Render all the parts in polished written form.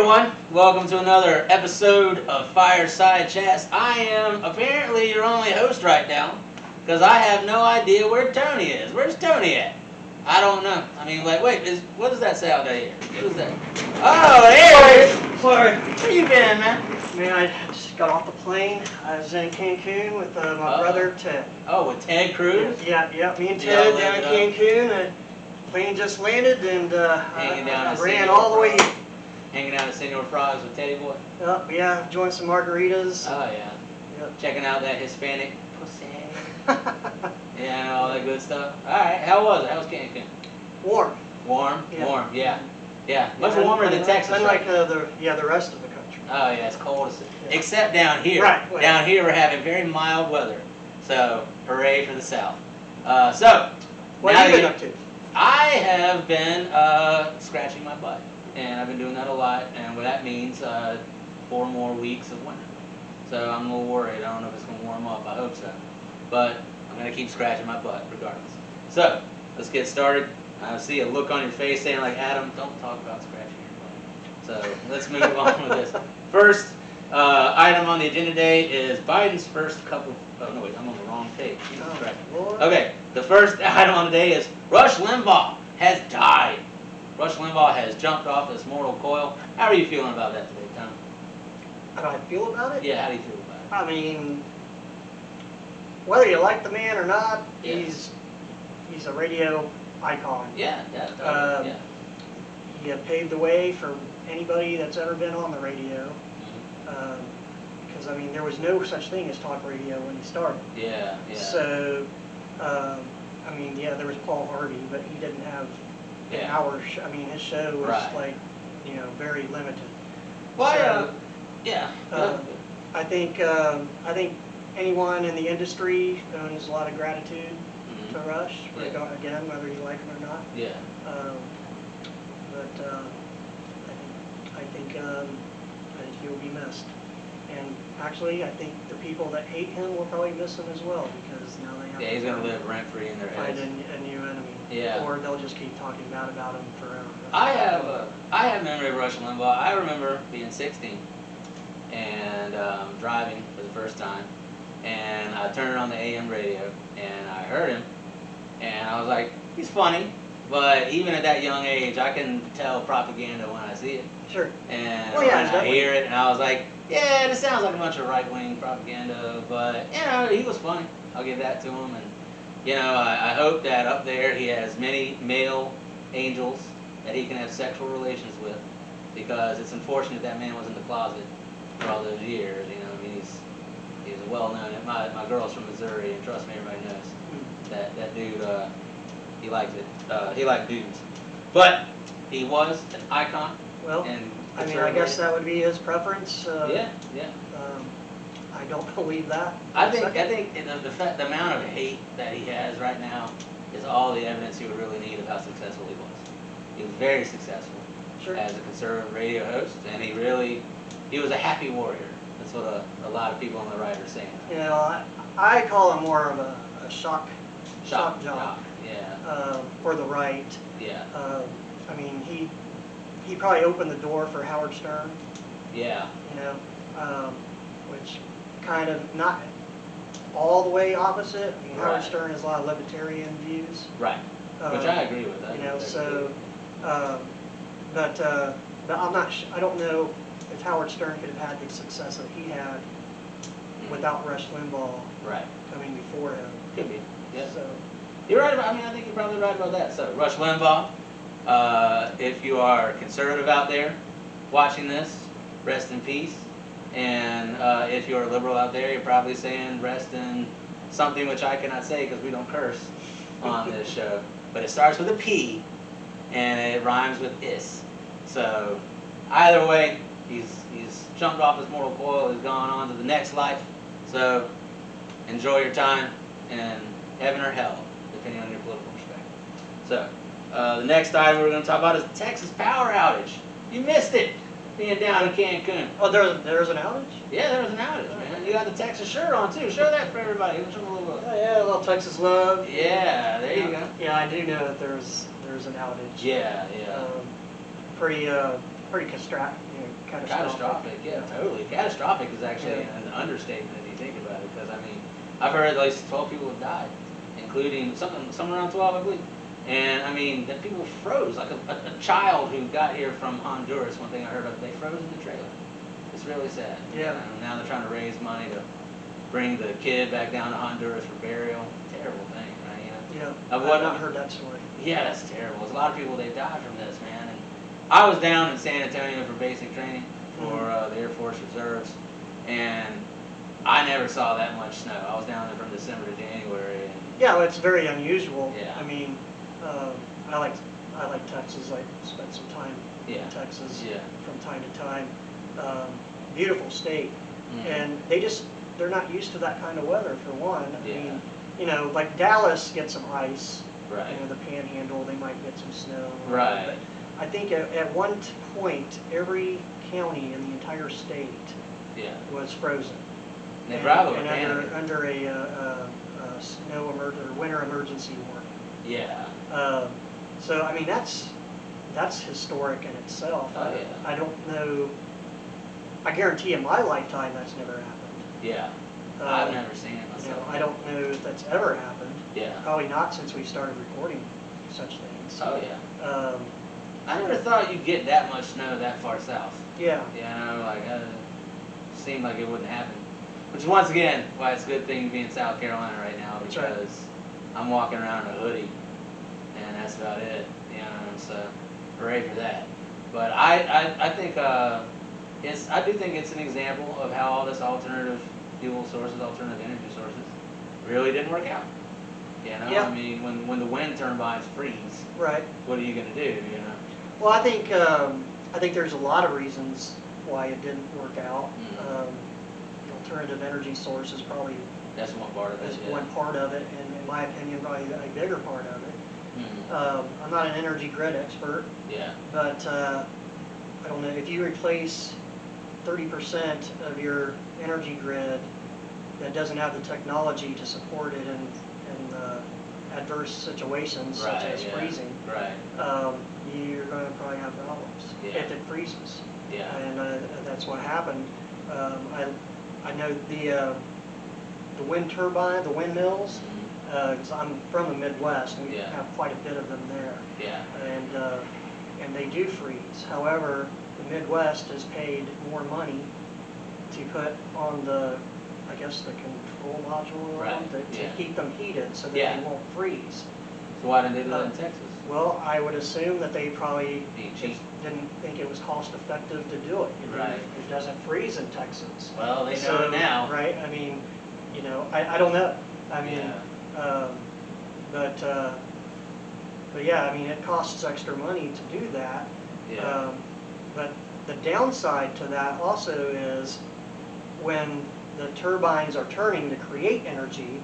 everyone, welcome to another episode of Fireside Chats. I am apparently your only host right now, because I have no idea where Tony is. Where's Tony at? I don't know. I mean, like, wait, what does that say out there? What is that? Oh, there it is! Sorry. Where you been, man? Man, I just got off the plane. I was in Cancun with my brother, Ted. Oh, with Ted Cruz? Yeah, me and Ted down in Cancun. The plane just landed, and I ran all the way. Hanging out at Senor Frogs with Teddy Boy? Yeah, enjoying some margaritas. Oh, yeah. Yep. Checking out that Hispanic pussy. Yeah, and all that good stuff. All right, how was it? How was Cancun? Warm. Warm? Yeah. Warm, yeah. Yeah, much warmer than Texas. Unlike the rest of the country. Oh, yeah, it's cold. Except down here. Right. Down here we're having very mild weather. So, hooray for the South. So, what have you been up to? I have been scratching my butt. And I've been doing that a lot, and what that means, 4 more weeks of winter. So I'm a little worried. I don't know if it's going to warm up. I hope so. But I'm going to keep scratching my butt regardless. So, let's get started. I see a look on your face saying like, Adam, don't talk about scratching your butt. So, let's move on with this. First item on the agenda today is Biden's first couple... Oh, no, wait, I'm on the wrong page. Okay, the first item on today is Rush Limbaugh has died. Rush Limbaugh has jumped off this mortal coil. How are you feeling about that today, Tom? How do I feel about it? Yeah, how do you feel about it? I mean, whether you like the man or not, yeah. he's a radio icon. Yeah, yeah. He paved the way for anybody that's ever been on the radio. Because, I mean, there was no such thing as talk radio when he started. Yeah. So, I mean, yeah, there was Paul Harvey, but he didn't have... I mean, his show was like, very limited. Well, so, I think anyone in the industry owes a lot of gratitude to Rush. Again, whether you like him or not. Yeah. But I think he will be missed. And actually, I think the people that hate him will probably miss him as well, because now they have he's going to live rent-free in their heads. Find a new enemy. Yeah. Or they'll just keep talking bad about him forever. I have memory of Rush Limbaugh. I remember being 16 and driving for the first time, and I turned on the AM radio, and I heard him, and I was like, he's funny, but even at that young age, I can tell propaganda when I see it. Sure. And when I hear it, and I was like, yeah, this sounds like a bunch of right-wing propaganda, but, he was funny. I'll give that to him, and, I hope that up there he has many male angels that he can have sexual relations with, because it's unfortunate that man was in the closet for all those years, I mean, he's a well-known, my girl's from Missouri, and trust me, everybody knows that dude, he likes it, he liked dudes. But he was an icon. Well, I mean, I guess that would be his preference. Yeah. I don't believe that. I think the amount of hate that he has right now is all the evidence you would really need of how successful he was. He was very successful as a conservative radio host, and he was a happy warrior. That's what a lot of people on the right are saying. I call him more of a shock jock. Yeah. For the right. Yeah. I mean, he probably opened the door for Howard Stern. Yeah. Which kind of not all the way opposite. I mean, Howard Stern has a lot of libertarian views. Right. Which I agree with that. But I'm not. I don't know if Howard Stern could have had the success that he had without Rush Limbaugh coming before him. Could be. Yeah. So you're right about. I mean, I think you're probably right about that. So Rush Limbaugh. If you are conservative out there watching this, rest in peace. And if you're a liberal out there, you're probably saying rest in something which I cannot say because we don't curse on this show. But it starts with a P, and it rhymes with is. So either way, he's jumped off his mortal coil. He's gone on to the next life. So enjoy your time in heaven or hell, depending on your political perspective. So the next item we're going to talk about is the Texas power outage. You missed it. Being down in Cancun. Oh, there's an outage? Yeah, there was an outage, man. You got the Texas shirt on, too. Show that for everybody. Show them a little bit. Oh, yeah, a little Texas love. Yeah, there you go. Yeah, I do know that there's an outage. Yeah. Pretty catastrophic. Yeah, totally. Catastrophic is actually an understatement if you think about it, because I mean, I've heard at least 12 people have died, including somewhere around 12, I believe. And I mean, that people froze, like a child who got here from Honduras. One thing I heard of, they froze in the trailer. It's really sad. Yeah. And now they're trying to raise money to bring the kid back down to Honduras for burial. Terrible thing, right? You know? Yeah. I've not heard that story. Yeah, that's terrible. There's a lot of people, they died from this, man. And I was down in San Antonio for basic training for the Air Force Reserves, and I never saw that much snow. I was down there from December to January. And yeah, well, it's very unusual. Yeah. I mean, I like Texas. I spent some time in Texas from time to time. Beautiful state, and they're not used to that kind of weather, for one. I mean, you know, like Dallas gets some ice. Right. You know, the Panhandle, they might get some snow. Right. But I think at one point, every county in the entire state was frozen. And they probably were under a winter emergency warning. Yeah. So I mean, that's historic in itself. Oh, yeah. I don't know. I guarantee in my lifetime that's never happened. Yeah. I've never seen it myself. You know, I don't know if that's ever happened. Yeah. Probably not since we started recording such things. Oh yeah. I never thought you'd get that much snow that far south. Yeah. You know, like seemed like it wouldn't happen. Which once again, why it's a good thing to be in South Carolina right now, because I'm walking around in a hoodie, and that's about it. You know, so hooray for that. But I think I do think it's an example of how all this alternative fuel sources, alternative energy sources, really didn't work out. You know, Yeah. I mean, when the wind turbines freeze, Right. what are you going to do? You know. Well, I think there's a lot of reasons why it didn't work out. The alternative energy source is probably That's one part of it. one part of it, and in my opinion, probably a bigger part of it. I'm not an energy grid expert, but I don't know, if you replace 30% of your energy grid that doesn't have the technology to support it in adverse situations such as freezing, you're going to probably have problems if it freezes. Yeah. And that's what happened. I know the wind turbine, the windmills, because I'm from the Midwest, and we have quite a bit of them there. Yeah. And they do freeze. However, the Midwest has paid more money to put on the control module to keep them heated so that they won't freeze. So why didn't they do that in Texas? Well, I would assume that they probably cheap. didn't think it was cost effective to do it. It doesn't freeze in Texas. Well, they know it now. Right? I mean, you know, I don't know. I mean, but yeah, I mean, it costs extra money to do that. Yeah. But the downside to that also is when the turbines are turning to create energy,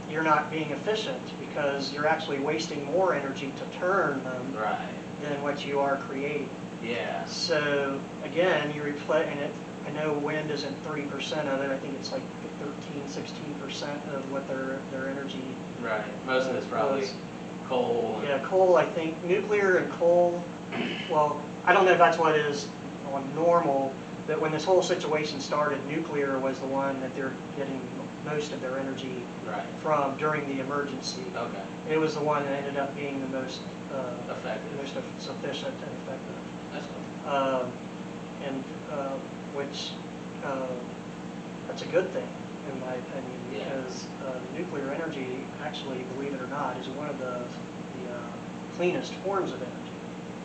you're not being efficient because you're actually wasting more energy to turn them than what you are creating. Yeah. So again, you replace, and I know wind isn't 30% of it. I think it's like 13-16% of what their energy. Right. Most of it's probably coal. Yeah, coal. I think nuclear and coal. Well, I don't know if that's what it is on normal. But when this whole situation started, nuclear was the one that they're getting most of their energy from during the emergency. Okay. It was the one that ended up being the most effective, most sufficient and effective. That's cool. Which that's a good thing in my opinion, because nuclear energy, actually, believe it or not, is one of the cleanest forms of energy.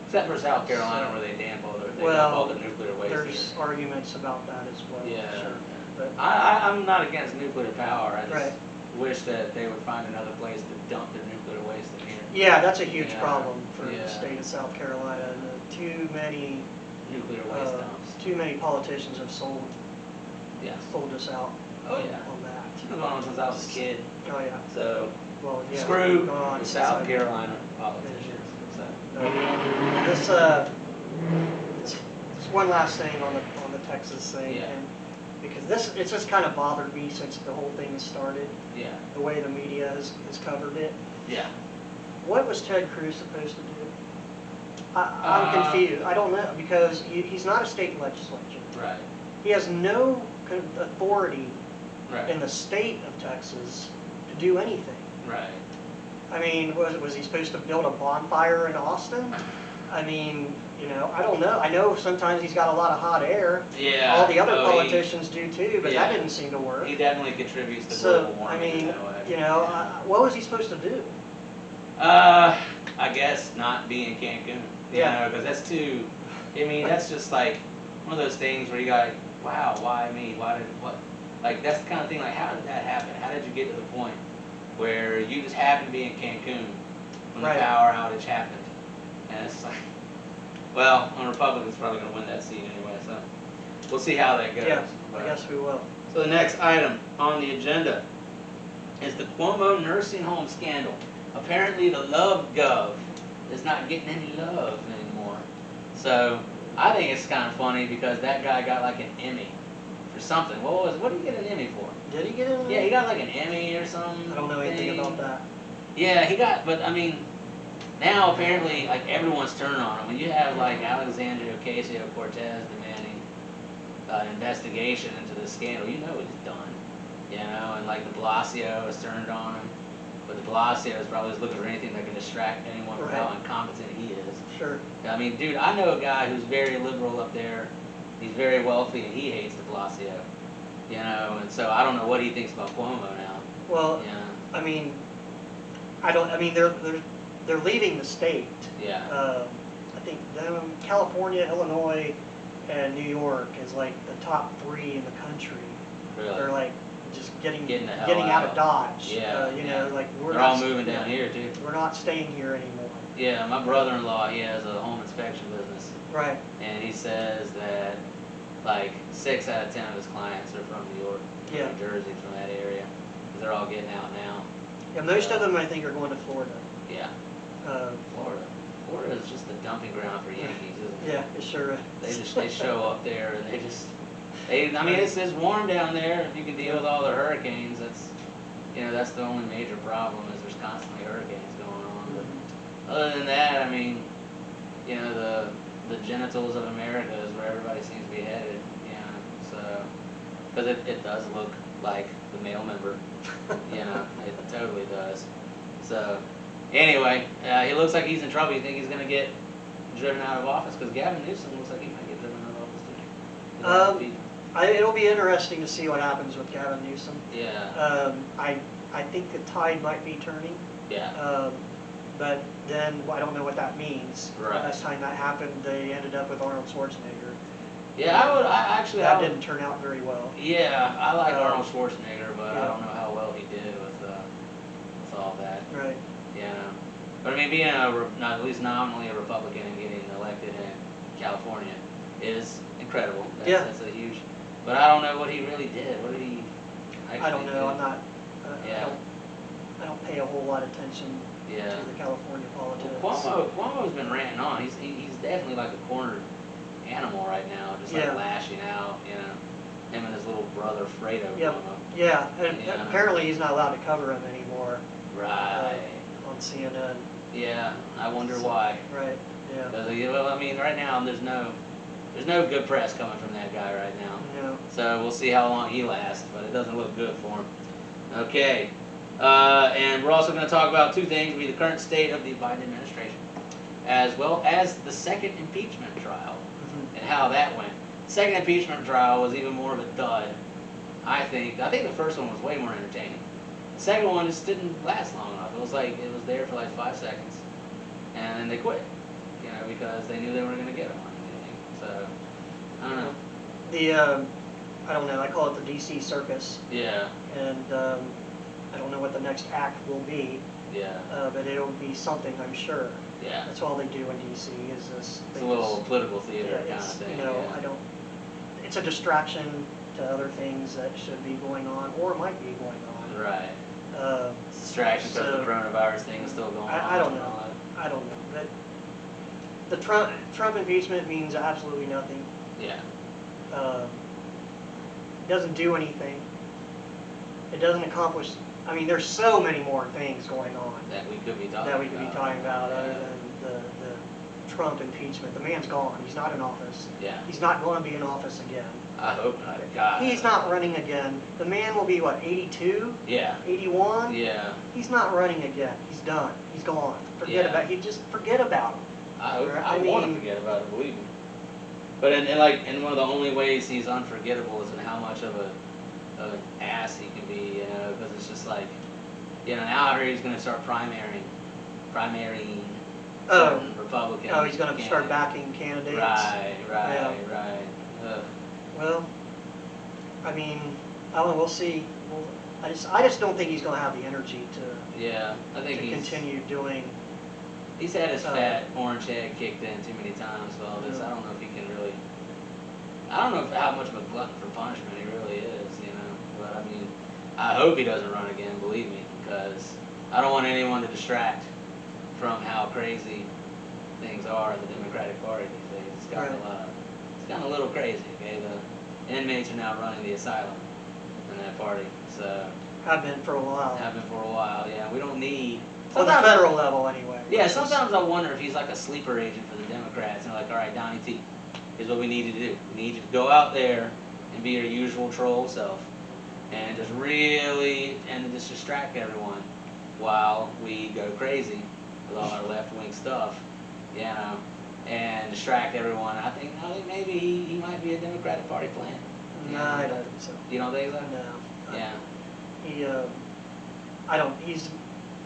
Except for South Carolina, where they dump all the nuclear waste. There's arguments about that as well. Yeah. Sure. But I'm not against nuclear power. I just wish that they would find another place to dump their nuclear waste in here. Yeah, that's a huge problem for the state of South Carolina. Too many nuclear waste dumps. Too many politicians have sold us out. Oh yeah. On that. It's been going on since I was a kid. Oh yeah. So screw the South Carolina politicians. So. This one last thing on the Texas thing, and because it's just kind of bothered me since the whole thing has started. Yeah. The way the media has covered it. Yeah. What was Ted Cruz supposed to do? I'm confused. I don't know, because he's not a state legislature. Right. He has no authority right. in the state of Texas to do anything. Right. I mean, was he supposed to build a bonfire in Austin? I mean, I don't know. I know sometimes he's got a lot of hot air. Yeah. All the other politicians do too, but that didn't seem to work. He definitely contributes to global warming. What was he supposed to do? I guess not be in Cancun. Because that's too. I mean, that's just like one of those things where you got, wow, why me? What? Like, that's the kind of thing, like, how did that happen? How did you get to the point where you just happened to be in Cancun when the power outage happened? And it's like, well, a Republican's probably going to win that seat anyway, so we'll see how that goes. Yeah, I guess we will. So the next item on the agenda is the Cuomo nursing home scandal. Apparently the Love Gov is not getting any love anymore. So I think it's kind of funny because that guy got like an Emmy for something. What did he get an Emmy for? Did he get an Emmy? Yeah, he got like an Emmy or something. I don't know anything about that. Yeah, he got, but I mean, now apparently like everyone's turning on him. When you have like Alexandria Ocasio-Cortez demanding an investigation into the scandal, you know he's done. And like de Blasio has turned on him. But de Blasio is probably just looking for anything that can distract anyone from how incompetent he is. Sure. I mean, dude, I know a guy who's very liberal up there. He's very wealthy, and he hates de Blasio. And so I don't know what he thinks about Cuomo now. Well, I mean, they're leaving the state. Yeah. I think California, Illinois, and New York is like the top 3 in the country. Really? They're like just getting out of Dodge. Yeah. Like they're all moving down here too. We're not staying here anymore. Yeah, my brother-in-law, he has a home inspection business. Right. And he says that like 6 out of 10 of his clients are from New York, New Jersey, from that area. Because they're all getting out now. Yeah, most of them I think are going to Florida. Yeah. Florida is just the dumping ground for Yankees, isn't it? Yeah, it sure is. They show up there and I mean, it's warm down there. If you can deal with all the hurricanes, that's the only major problem is there's constantly hurricanes going on. But other than that, I mean, the genitals of America is where everybody seems to be headed. So because it does look like the male member. It totally does. So anyway, he looks like he's in trouble. You think he's going to get driven out of office? Because Gavin Newsom looks like he might get driven out of office too. It'll be interesting to see what happens with Gavin Newsom. Yeah. I think the tide might be turning. Yeah. But then I don't know what that means. Right. Last time that happened, they ended up with Arnold Schwarzenegger. Yeah, that didn't turn out very well. Yeah, I like Arnold Schwarzenegger, but I don't know how well he did with all that. Right. But I mean, being at least nominally a Republican and getting elected in California is incredible. That's a huge. But I don't know what he really did. What did he? I don't know. Do? I'm not. I don't pay a whole lot of attention to the California politics. Well, Cuomo's been ranting on. He's definitely like a cornered animal right now, just like lashing out. Him and his little brother Fredo Cuomo. Yeah, and apparently he's not allowed to cover him anymore. Right. On CNN. Yeah, I wonder why. Right. Yeah. Well, I mean, right now there's no good press coming from that guy right now. No. So we'll see how long he lasts, but it doesn't look good for him. Okay. And we're also going to talk about 2 things: the current state of the Biden administration, as well as the second impeachment trial and how that went. Second impeachment trial was even more of a dud, I think. I think the first one was way more entertaining. The second one just didn't last long enough. It was there for like 5 seconds, and then they quit, because they knew they weren't going to get him on anything. So I don't know. I don't know. I call it the DC circus. Yeah. And I don't know what the next act will be. Yeah. But it'll be something, I'm sure. Yeah. That's all they do in DC is this. It's a little political theater kind of thing. I don't. It's a distraction to other things that should be going on or might be going on. Right. Distraction because the coronavirus thing is still going on. I don't know. I don't know. But the Trump impeachment means absolutely nothing. Yeah. It doesn't do anything. It doesn't accomplish. I mean, there's so many more things going on that we could be talking about other than the Trump impeachment. The man's gone. He's not in office. Yeah. He's not going to be in office again. I hope not. God. He's not running again. The man will be, what, 82? Yeah. 81? Yeah. He's not running again. He's done. He's gone. Forget about him. I want to forget about it, believe me. But in one of the only ways he's unforgettable is in how much of an ass he can be, you know, because it's just like, you know, now I heard he's going to start primarying certain Republican. Oh, he's going to start backing candidates. Right. Well, I mean, I don't know. We'll see. I just don't think he's going to have the energy to. Yeah, I think he's continue doing. He's had his fat orange head kicked in too many times with all this. Yeah. I don't know if he can really. I don't know how much of a glutton for punishment he really is, you know. But I mean, I hope he doesn't run again. Believe me, because I don't want anyone to distract from how crazy things are in the Democratic Party these days. It's gotten a little crazy. Okay, the inmates are now running the asylum in that party. So have been for a while. Yeah. We don't need. On the federal level, anyway. Yeah, sometimes I wonder if he's like a sleeper agent for the Democrats. And they're like, all right, Donnie T, here's what we need you to do. We need you to go out there and be your usual troll self. And just distract everyone while we go crazy with all our left-wing stuff, you know, and distract everyone. I think maybe he might be a Democratic Party plan. No, I don't think so. You don't think so? No. Yeah. He's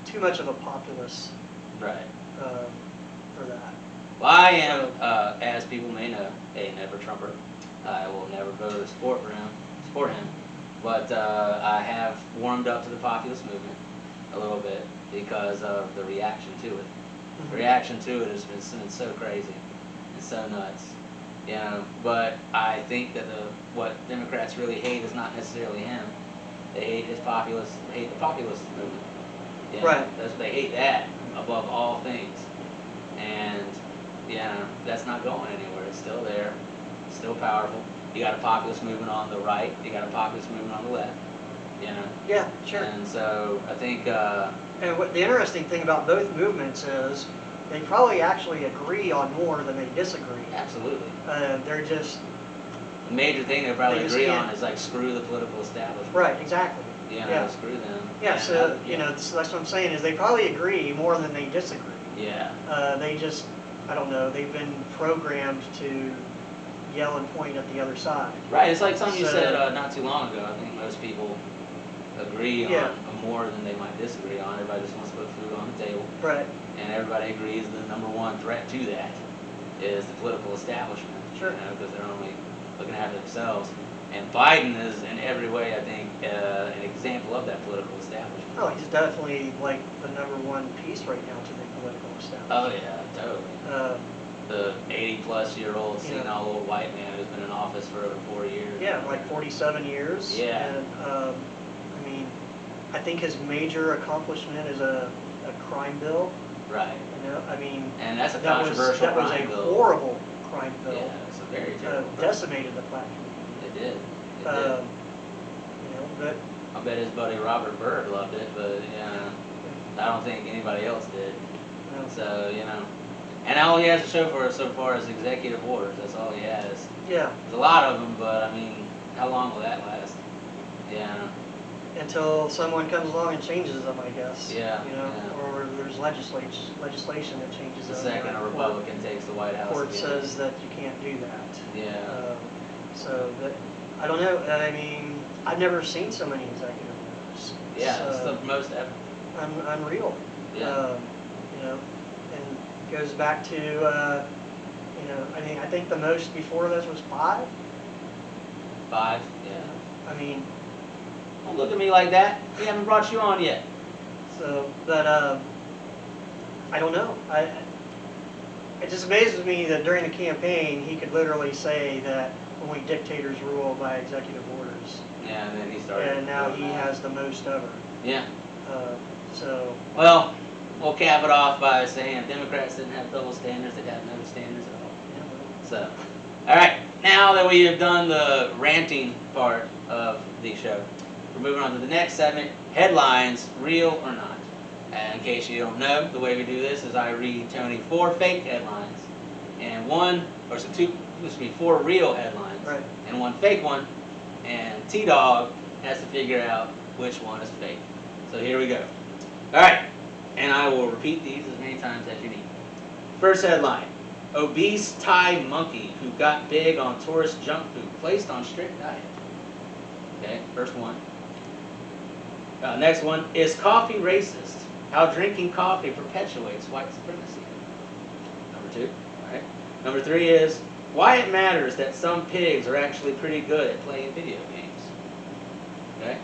too much of a populist. Right. For that. Well, I am, as people may know, a never Trumper. I will never vote or support him. But I have warmed up to the populist movement a little bit because of the reaction to it. Mm-hmm. The reaction to it has been so crazy and so nuts. You know, but I think that what Democrats really hate is not necessarily him. They hate the populist movement. You know, right. They hate that above all things. And, yeah, that's not going anywhere. It's still there. It's still powerful. You got a populist movement on the right. You got a populist movement on the left. You know? Yeah, sure. And so I think... and what the interesting thing about both movements is they probably actually agree on more than they disagree. Absolutely. They're just... The major thing they probably agree on is, like, screw the political establishment. Right, exactly. You know, screw them. Yeah, so, you know, that's what I'm saying is they probably agree more than they disagree. Yeah. They just, I don't know, they've been programmed to yell and point at the other side. Right, it's like something you said not too long ago. I think most people agree on more than they might disagree on. Everybody just wants to put food on the table. Right. And everybody agrees the number one threat to that is the political establishment. Sure. You know, because they're only looking after themselves. And Biden is, in every way, I think, an example of that political establishment. Oh, he's definitely, like, the number one piece right now to the political establishment. Oh, yeah, totally. The 80-plus-year-old senile old white man who's been in office for over 4 years. Yeah, like 47 years. Yeah. And, I mean, I think his major accomplishment is a crime bill. Right. You know, I mean... And that's a controversial crime bill. That was a horrible crime bill. Yeah, it's a very terrible decimated the black community. It did. You know, but... I bet his buddy Robert Byrd loved it, but, yeah, I don't think anybody else did. No. So, you know... And all he has to show for it so far is executive orders. That's all he has. Yeah. There's a lot of them, but, I mean, how long will that last? Yeah. Until someone comes along and changes them, I guess. Yeah. You know, or there's legislation that changes them. The second a Republican takes the White House. The court says that you can't do that. Yeah. So, that, I don't know. I mean, I've never seen so many executive orders. Yeah, it's the most ever. Unreal. Yeah. You know, and it goes back to, you know, I think the most before this was 5. 5, yeah. I mean... Don't look at me like that. We haven't brought you on yet. So, but, I don't know. It just amazes me that during the campaign, he could literally say that only dictators rule by executive orders. Yeah, and then he started. And now he has the most ever. Yeah. So. Well, we'll cap it off by saying Democrats didn't have double standards; they had no standards at all. Yeah. So, all right. Now that we have done the ranting part of the show, we're moving on to the next segment: headlines, real or not. And in case you don't know, the way we do this is I read Tony 4 fake headlines, and four real headlines, Right. and one fake one, and T-Dog has to figure out which one is fake. So here we go. All right, and I will repeat these as many times as you need. First headline: obese Thai monkey who got big on tourist junk food placed on strict diet. Okay, first one. Next one: is coffee racist? How drinking coffee perpetuates white supremacy. Number 2. All right. Number 3 is why it matters that some pigs are actually pretty good at playing video games. Okay.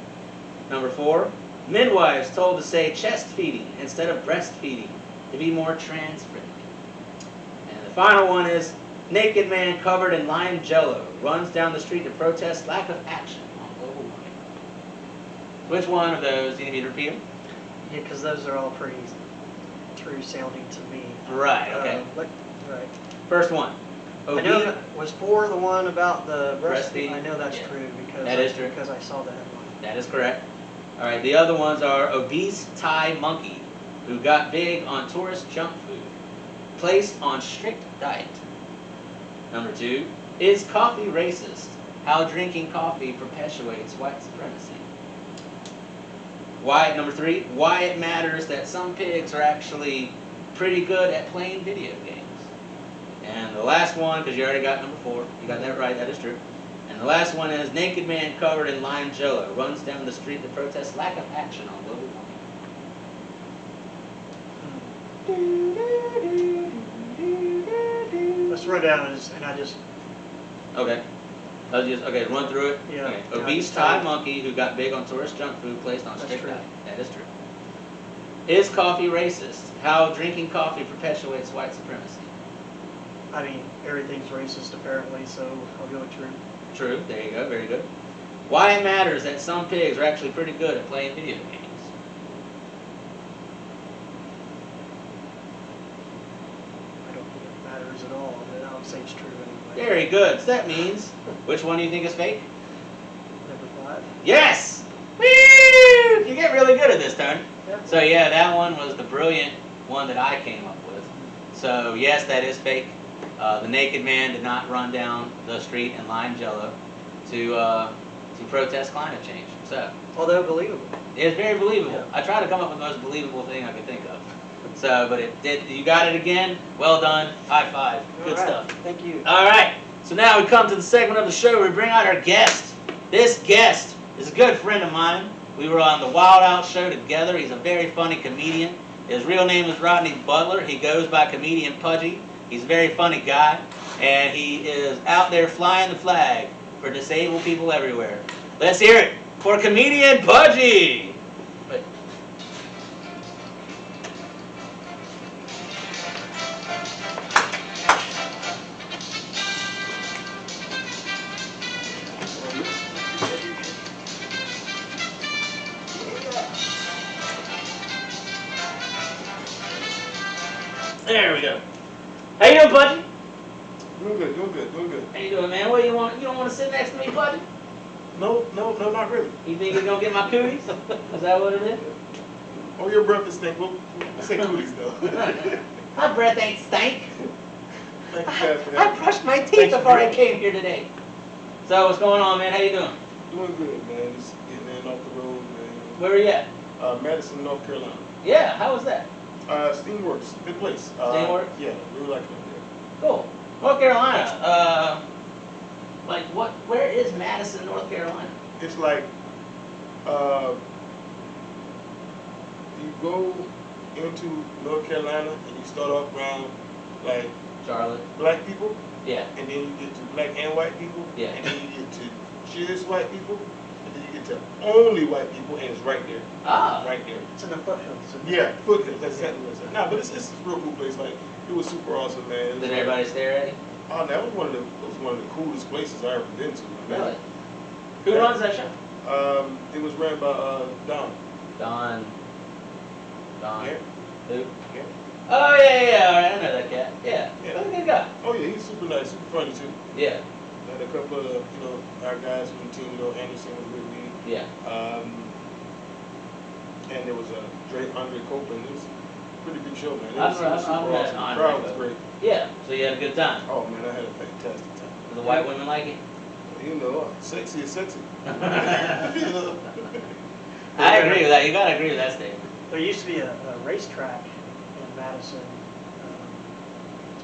Number 4: midwives told to say chest feeding instead of breastfeeding to be more trans friendly. And the final one is naked man covered in lime jello runs down the street to protest lack of action on global warming. Which one of those do you need me to repeat them? Yeah, because those are all pretty true sounding to me. Right, okay. Right. First one. I know that was 4 the one about the breastfeeding. I know that's true because that is true. Because I saw the headline. That is correct. All right, the other ones are obese Thai monkey who got big on tourist junk food, placed on strict diet. Number 2, is coffee racist? How drinking coffee perpetuates white supremacy. Number 3, why it matters that some pigs are actually pretty good at playing video games. And the last one, because you already got number 4, you got that right, that is true. And the last one is naked man covered in lime jello runs down the street to protest lack of action on global warming. Let's run down and I just. Okay. Run through it. Yeah. Okay. Obese Thai monkey who got big on tourist junk food placed on strict diet. That is true. Is coffee racist? How drinking coffee perpetuates white supremacy. I mean, everything's racist apparently, so I'll go with true. True. There you go. Very good. Why it matters that some pigs are actually pretty good at playing video games. I don't think it matters at all, but I would say it's true anyway. Very good. So that means, which one do you think is fake? Number 5. Yes! Woo! You get really good at this, Tony. Yeah. So yeah, that one was the brilliant one that I came up with. So yes, that is fake. The naked man did not run down the street in lime jello to protest climate change. So Although believable. it's very believable. Yeah. I tried to come up with the most believable thing I could think of. So, but it did. You got it again. Well done. High five. Good stuff. Thank you. All right. So now we come to the segment of the show where we bring out our guest. This guest is a good friend of mine. We were on the Wild Out show together. He's a very funny comedian. His real name is Rodney Butler. He goes by Comedian Pudgee. He's a very funny guy, and he is out there flying the flag for disabled people everywhere. Let's hear it for Comedian Pudgee. Wait. There we go. How you doing, Pudgee? Doing good. How you doing, man? What you want? You don't want to sit next to me, Pudgee? No, not really. You think you're gonna get my cooties? Is that what it is? Oh, your breath is stink. Well, I say cooties though. My breath ain't stank. Thank you guys for I having me. brushed my teeth Thanks before for I doing came here today. So what's going on, man? How you doing? Doing good, man. Just getting in off the road, man. Where are you at? Madison, North Carolina. Yeah, how was that? Steamworks, good place. Steamworks? Yeah, we were liking it there. Cool. North Carolina. Like what? Where is Madison, North Carolina? It's like you go into North Carolina and you start off around like Charlotte. black people, Yeah. and then you get to black and white people, Yeah. and then you get to just white people, and then you get to only white people, and it's right there. Ah. Right there. It's in the foothills. Yeah, foothills. That's exactly what I said. Nah, but it's a real cool place. Like, it was super awesome, man. It was Did like- everybody stare at you? Oh, that was one of the coolest places I ever been to. Man. Really? Who runs that show? It was ran by Don. Don. Yeah. Who? Yeah. Oh yeah. All right, I know that cat. Yeah. Yeah. What a good guy. Oh yeah, he's super nice, super funny too. Yeah. Had a couple of our guys from the team. Anderson was with me. Yeah. And there was Andre Copeland. It was a pretty big show, man. It I've was super met awesome. The Andre crowd was Copeland. great. Yeah, so you had a good time. Oh man, I had a fantastic time. Did the white women like it? You know, sexy is sexy. I agree with that. You gotta agree with that statement. There used to be a racetrack in Madison.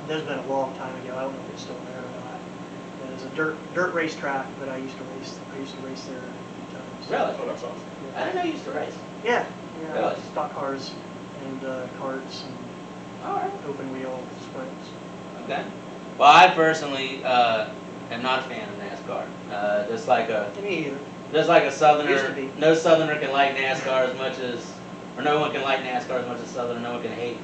There's been a long time ago. I don't know if it's still there or not. It was a dirt racetrack that I used to race. I used to race there a few times. Really? Oh, that's awesome. I didn't know you used to race. Yeah. Really? Stock cars and karts and Alright. open wheel sprints. Okay. Well, I personally am not a fan of NASCAR. Just like a Me either. Just like a Used to Southerner, be. no Southerner can like NASCAR as much as, or no one can like NASCAR as much as Southerner, no one can hate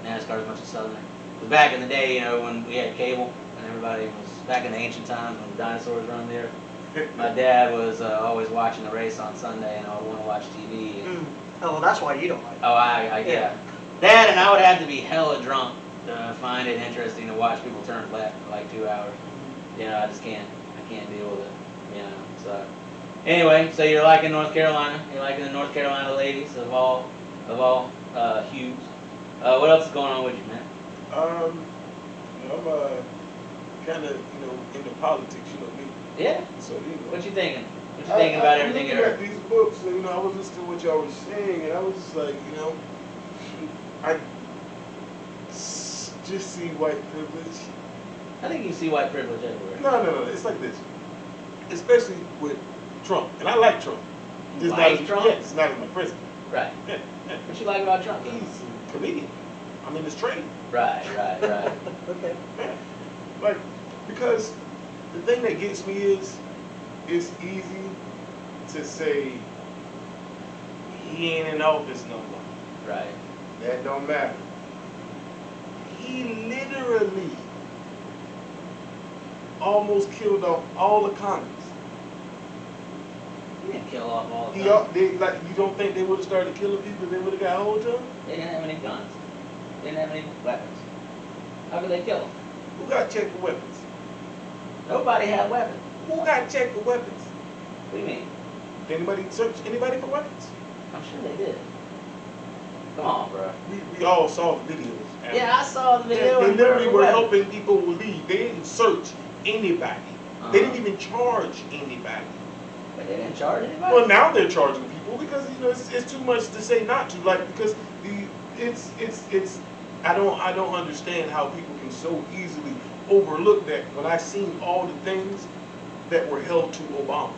NASCAR as much as Southerner. Because back in the day, you know, when we had cable, and everybody was, back in the ancient times when dinosaurs roamed there, my dad was always watching the race on Sunday, and I would want to watch TV. And, Oh, well, that's why you don't like it. oh, yeah. That, and I would have to be hella drunk to find it interesting to watch people turn left for like 2 hours. You know, I can't deal with it, you know, so. Anyway, so you're liking North Carolina. You're liking the North Carolina ladies of all hues. What else is going on with you, man? I'm kind of, into politics, me. Yeah. So, What you thinking? What you thinking about everything you heard? heard? These books, and, I was listening to what y'all was saying, and I was just like, I just see white privilege. I think you see white privilege everywhere. No. It's like this, especially with Trump, and I like Trump. You like Trump? Yes, not as my president. Right. Yeah. What you like about Trump? He's a comedian. I'm in his trade. Right. Okay. Yeah. Like, because the thing that gets me is, it's easy to say he ain't in office no more. Right. That don't matter. He literally almost killed off all the Congress. He didn't kill off all the You don't think they would have started killing people if they would have got hold of him? They didn't have any guns. They didn't have any weapons. How could they kill them? Who got checked for weapons? Nobody had weapons. Who got checked for weapons? What do you mean? Did anybody search anybody for weapons? I'm sure they did. Come on, bro. We all saw the videos. Yeah, I saw the video. They literally were helping. helping people leave. They didn't search anybody. They didn't even charge anybody. But they didn't charge anybody? Well, now they're charging people because it's too much to say not to. Like, because I don't understand how people can so easily overlook that when I seen all the things that were held to Obama.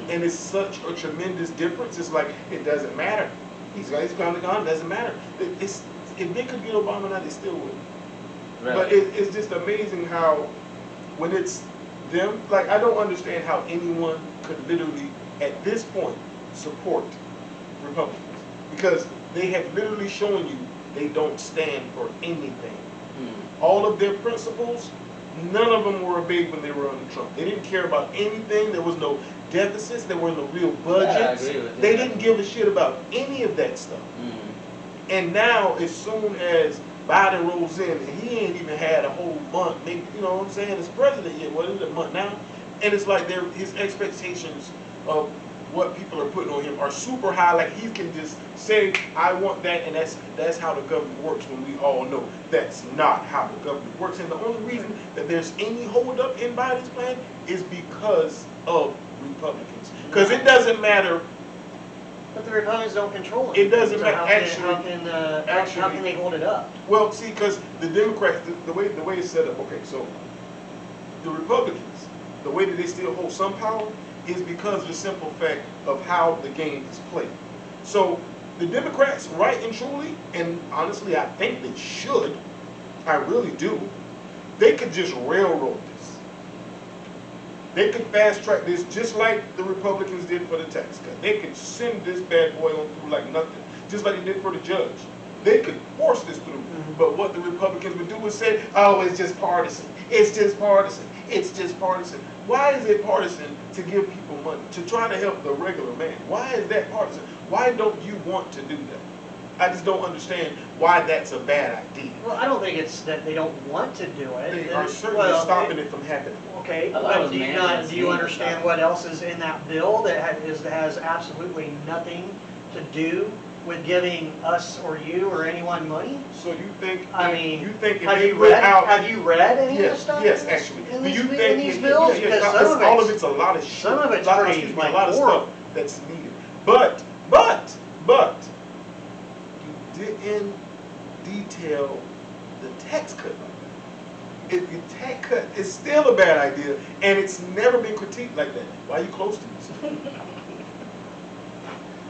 And it's such a tremendous difference. It's like, it doesn't matter. He's got the gun, doesn't matter. If they could get Obama now, they still would. Really? But it's just amazing how when it's them, like, I don't understand how anyone could literally, at this point, support Republicans. Because they have literally shown you they don't stand for anything. All of their principles, none of them were big when they were under Trump. They didn't care about anything. There was no deficits. There were no real budgets. Yeah, I agree with you. They didn't give a shit about any of that stuff. And now, as soon as Biden rolls in, and he ain't even had a whole month, maybe, you know what I'm saying, as president yet, what is it, a month now? And it's like his expectations of what people are putting on him are super high. Like, he can just say, I want that, and that's how the government works, when we all know that's not how the government works. And the only reason that there's any holdup in Biden's plan is because of Republicans. Because it doesn't matter. But the Republicans don't control it. It doesn't So matter. how can they hold it up? Well, see, because the Democrats, the way it's set up, okay, so the Republicans, the way that they still hold some power is because of the simple fact of how the game is played. So the Democrats, right and truly, and honestly, I think they should, I really do, they could just railroad this. They could fast track this just like the Republicans did for the tax cut. They could send this bad boy on through like nothing, just like they did for the judge. They could force this through. But what the Republicans would do is say, oh, it's just partisan. It's just partisan. It's just partisan. Why is it partisan to give people money, to try to help the regular man? Why is that partisan? Why don't you want to do that? I just don't understand why that's a bad idea. Well, I don't think it's that they don't want to do it. They are certainly stopping it from happening. Okay, but do you understand what else is in that bill that has absolutely nothing to do with giving us or you or anyone money? So you think? I mean, you think if have they you put read? out? Have you read any of Yes, the stuff? yes, in this- actually. in Do these, you in think these bills? Yeah, Because all of it's a lot of shit. some of it's a pretty, a lot of horrible. stuff that's needed. But you didn't detail the tax cut like that. If your tax cut is still a bad idea, and it's never been critiqued like that. Why are you close to this?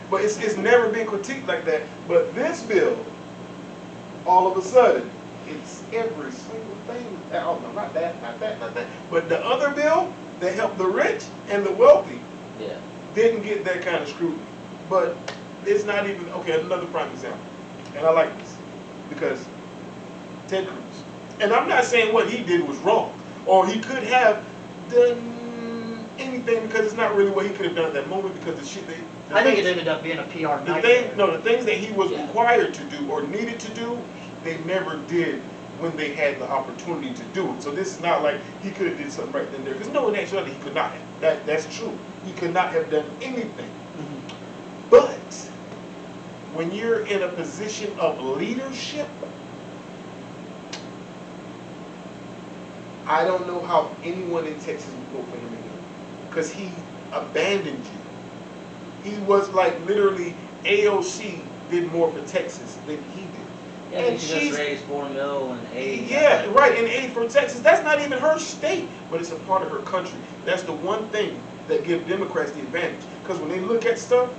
But it's never been critiqued like that. But this bill, all of a sudden, it's every single thing. Oh no, not that. But the other bill that helped the rich and the wealthy didn't get that kind of scrutiny. But it's not even, okay, another prime example. And I like this because Ted Cruz. And I'm not saying what he did was wrong, or he could have done anything, because it's not really what he could have done at that moment, because the shit I think it ended up being a PR nightmare. The things that he was required to do or needed to do, they never did when they had the opportunity to do it. So this is not like he could have did something right then and there, because no, in actuality, he could not have. That's true. He could not have done anything. Mm-hmm. But when you're in a position of leadership, I don't know how anyone in Texas would vote for him again, because he abandoned you. He was like literally AOC did more for Texas than he did. Yeah, and she just raised $4 million in aid. Yeah, right, in aid for Texas. That's not even her state, but it's a part of her country. That's the one thing that gives Democrats the advantage. Because when they look at stuff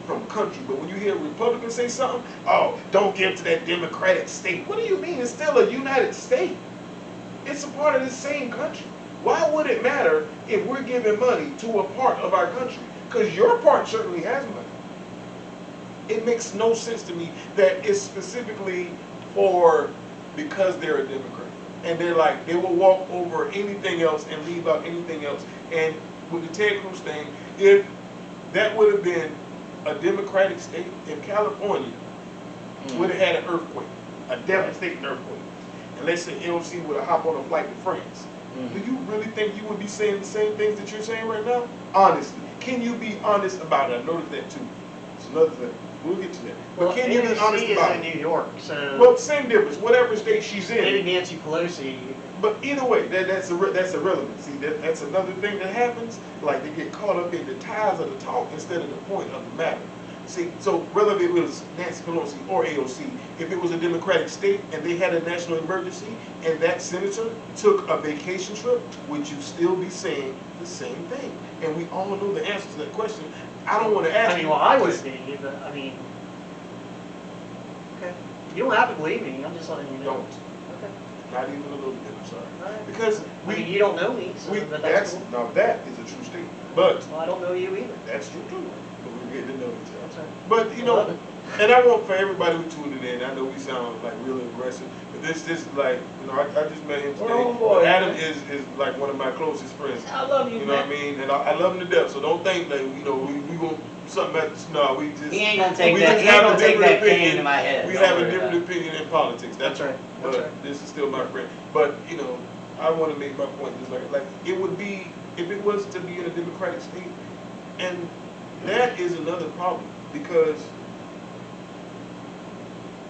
from country. But when you hear Republicans say something, oh, don't give to that Democratic state. What do you mean? It's still a United State. It's a part of the same country. Why would it matter if we're giving money to a part of our country? Because your part certainly has money. It makes no sense to me that it's specifically because they're a Democrat. And they're like, they will walk over anything else and leave out anything else. And with the Ted Cruz thing, if that would have been a Democratic state, if California would have had an earthquake, a devastating earthquake, and let's say AOC would have hopped on a flight to France, do you really think you would be saying the same things that you're saying right now? Honestly. Can you be honest about it? I noticed that too. It's another thing. We'll get to that. But well, can you be honest about it? is in New York, so... Well, same difference. Whatever state she's in. Maybe Nancy Pelosi... But either way, that's irrelevant. See, that's another thing that happens. Like, they get caught up in the ties of the talk instead of the point of the matter. See, so whether it was Nancy Pelosi or AOC, if it was a Democratic state and they had a national emergency and that senator took a vacation trip, would you still be saying the same thing? And we all know the answer to that question. I don't want to ask you. well, I would be, but I mean... Okay. You don't have to believe me. I'm just letting you know. Don't. Okay. Not even a little bit, I'm sorry. Right. Because you don't know me, so but that's cool. Now that is a true statement. But well, I don't know you either. That's true too. But we're getting to know each other. That's right. But you know, and I want for everybody who tuned in, I know we sound like really aggressive, but this like, you know, I just met him today. Boy, Adam is like one of my closest friends. I love you, You know what I mean? And I love him to death. So don't think that, you know, we won't something else. No, we just. He ain't gonna take that. He ain't gonna take that cane to my head. We have a different opinion in politics. That's right. But this is still my friend. But you know, I want to make my point. Just like it would be if it was to be in a Democratic state, and that is another problem because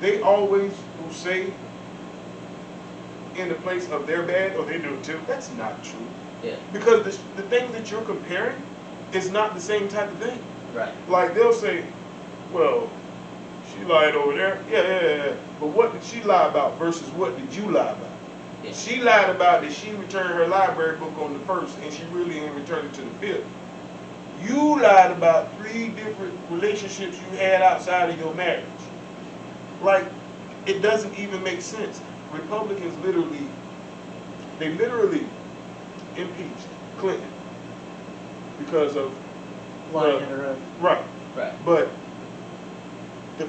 they always will say in the place of their bad, or they do it too. That's not true. Yeah. Because the things that you're comparing is not the same type of thing. Right. Like they'll say, well, she lied over there. Yeah. But what did she lie about versus what did you lie about? Yeah. She lied about that she returned her library book on the 1st and she really didn't return it to the 5th. You lied about 3 different relationships you had outside of your marriage. Like, it doesn't even make sense. Republicans literally impeached Clinton because of right. But the